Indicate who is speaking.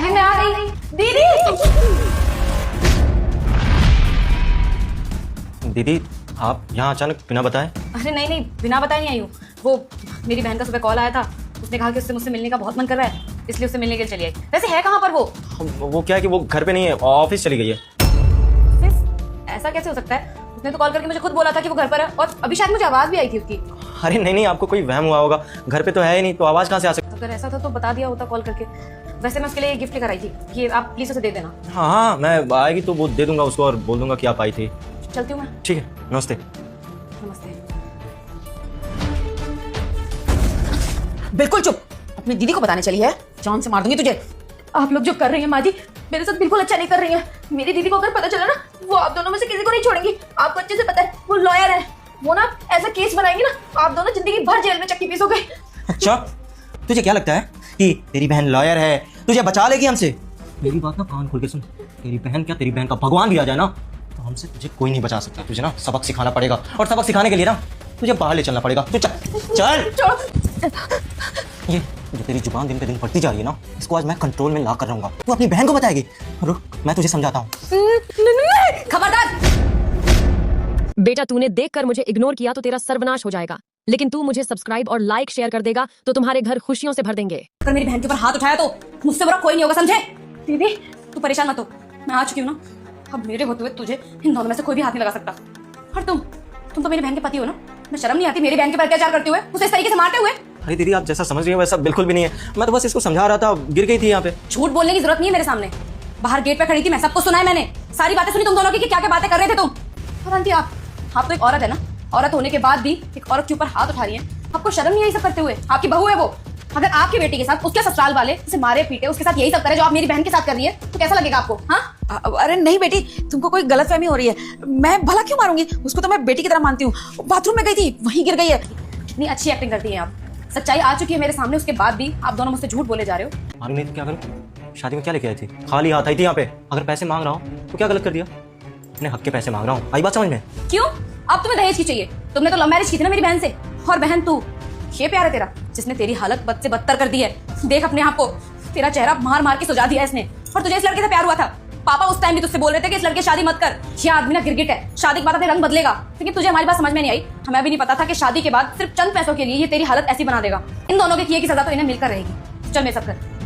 Speaker 1: बहन मैं आ गई। दीदी
Speaker 2: दीदी आप यहाँ अचानक बिना बताए?
Speaker 1: अरे नहीं नहीं, बिना बताए नहीं आई हूँ। वो मेरी बहन का सुबह कॉल आया था, उसने कहा कि उससे मुझसे मिलने का बहुत मन कर रहा है, इसलिए उससे मिलने के लिए चली आई। वैसे है कहाँ पर वो
Speaker 2: क्या है कि वो घर पे नहीं है, ऑफिस चली गई है।
Speaker 1: ऐसा कैसे हो सकता है? उसने तो कॉल करके मुझे खुद बोला था कि वो घर पर है, और अभी शायद मुझे आवाज भी आई थी उसकी।
Speaker 2: अरे नहीं नहीं, आपको कोई वहम हुआ होगा, घर पे तो है ही नहीं, तो आवाज कहाँ से आ सकती?
Speaker 1: अगर ऐसा था तो बता दिया होता कॉल करके। वैसे मैं उसके लिए गिफ्ट लेकर आई थी, ये आप प्लीज उसे दे देना।
Speaker 2: हाँ हाँ, मैं आएगी तो वो दे दूंगा उसको और बोल दूंगा कि आप आई थी।
Speaker 1: चलती हूँ मैं।
Speaker 2: ठीक है, नमस्ते।
Speaker 1: नमस्ते।
Speaker 3: बिल्कुल चुप, अपनी दीदी को बताने चली है, जान से मार दूंगी तुझे।
Speaker 1: आप लोग जो कर रही हैं माँ जी, मेरे साथ बिल्कुल अच्छा नहीं कर रही हैं। मेरी दीदी को अगर पता चला ना, वो आप दोनों में से किसी को नहीं छोड़ेंगी। आपको अच्छे से पता है, वो लॉयर है। वो ना ऐसा केस बनाएंगे ना, आप दोनों जिंदगी भर जेल में चक्की पीसोगे।
Speaker 2: अच्छा, तुझे क्या लगता है कि तेरी बहन लॉयर है, तुझे बचा लेगी हमसे? मेरी बात ना कान खोल के सुन, तेरी बहन क्या, तेरी बहन का भगवान भी आ जाए ना, तो हमसे तुझे कोई नहीं बचा सकता। तुझे ना सबक सिखाना पड़ेगा, और सबक सिखाने के लिए ना तुझे बाहर ले चलना पड़ेगा। तू चल। ये जो तेरी जुबान दिन पे दिन बढ़ती जा रही है ना, इसको आज मैं कंट्रोल में ला कर रहूंगा। तू अपनी बहन को बताएगी। रुक, मैं तुझे समझाता हूँ।
Speaker 1: खबरदार।
Speaker 4: बेटा, तूने देखकर मुझे इग्नोर किया तो तेरा सर्वनाश हो जाएगा, लेकिन तू मुझे सब्सक्राइब और लाइक शेयर कर देगा तो तुम्हारे घर खुशियों से भर देंगे।
Speaker 1: अगर मेरी बहन के ऊपर हाथ उठाया तो मुझसे बुरा कोई नहीं होगा, समझे? दीदी तू परेशान मत हो, मैं आ चुकी हूँ ना। अब मेरे होते हुए तुझे इन दोनों में से कोई भी हाथ नहीं लगा सकता। और तुम तो मेरी बहन के पति हो ना, मैं शर्म नहीं आती मेरी बहन के पर अत्याचार करते हुए, उसे इस तरीके से मारते हुए?
Speaker 2: अरे दीदी, आप जैसा समझ रही हो वैसा बिल्कुल भी नहीं है। मैं तो बस इसको समझा रहा था, गिर गई थी यहाँ पे।
Speaker 1: झूठ बोलने की जरूरत नहीं है मेरे सामने। बाहर गेट पे खड़ी थी मैं, सबको सुना है मैंने, सारी बातें सुनी तुम दोनों की कि क्या क्या बातें कर रहे थे तुम। और आंटी आप तो एक औरत है ना, औरत होने के बाद भी एक औरत के ऊपर हाथ उठा रही है। आपको शर्म नहीं आई सब करते हुए? आपकी बहू है वो, अगर आपकी बेटी के साथ उसके ससुराल वाले उसे मारे पीटे, उसके साथ यही सब करे जो आप मेरी बहन के साथ कर रही है, तो कैसा लगेगा आपको? हाँ
Speaker 3: अरे नहीं बेटी, तुमको कोई गलतफहमी हो रही है। मैं भला क्यों मारूंगी उसको, तो मैं बेटी की तरह मानती हूँ। बाथरूम में गई थी, वहीं गिर गई है।
Speaker 1: इतनी अच्छी एक्टिंग करती हैं आप। सच्चाई आ चुकी है मेरे सामने, उसके बाद भी आप दोनों मुझसे झूठ बोले जा रहे हो।
Speaker 2: मालूम नहीं तो क्या करूँ? शादी में क्या लेके आई थी? खाली हाथ आई थी यहाँ पे। अगर पैसे मांग रहा हूँ तो क्या गलत कर दिया? अपने हक के पैसे मांग रहा हूँ, आई बात समझ में?
Speaker 1: क्यों? अब तुम्हें दहेज की चाहिए? तुमने तो लव मैरिज की थी ना मेरी बहन से। और बहन तू, ये प्यार है तेरा जिसने तेरी हालत बद से बदतर कर दी है। देख अपने आप को, तेरा चेहरा मार मार के सुझा दिया इसने। और तुझे इस लड़के से प्यार हुआ था? पापा उस टाइम भी तुझसे बोल रहे थे कि इस लड़के शादी मत कर, ये आदमी ना गिरगिट है, शादी के बाद अपने रंग बदलेगा। लेकिन तुझे हमारी बात समझ में नहीं आई। हमें भी नहीं पता था कि शादी के बाद सिर्फ चंद पैसों के लिए ये तेरी हालत ऐसी बना देगा। इन दोनों के किए की सजा तो इन्हें मिलकर रहेगी। चल मेरे साथ कर।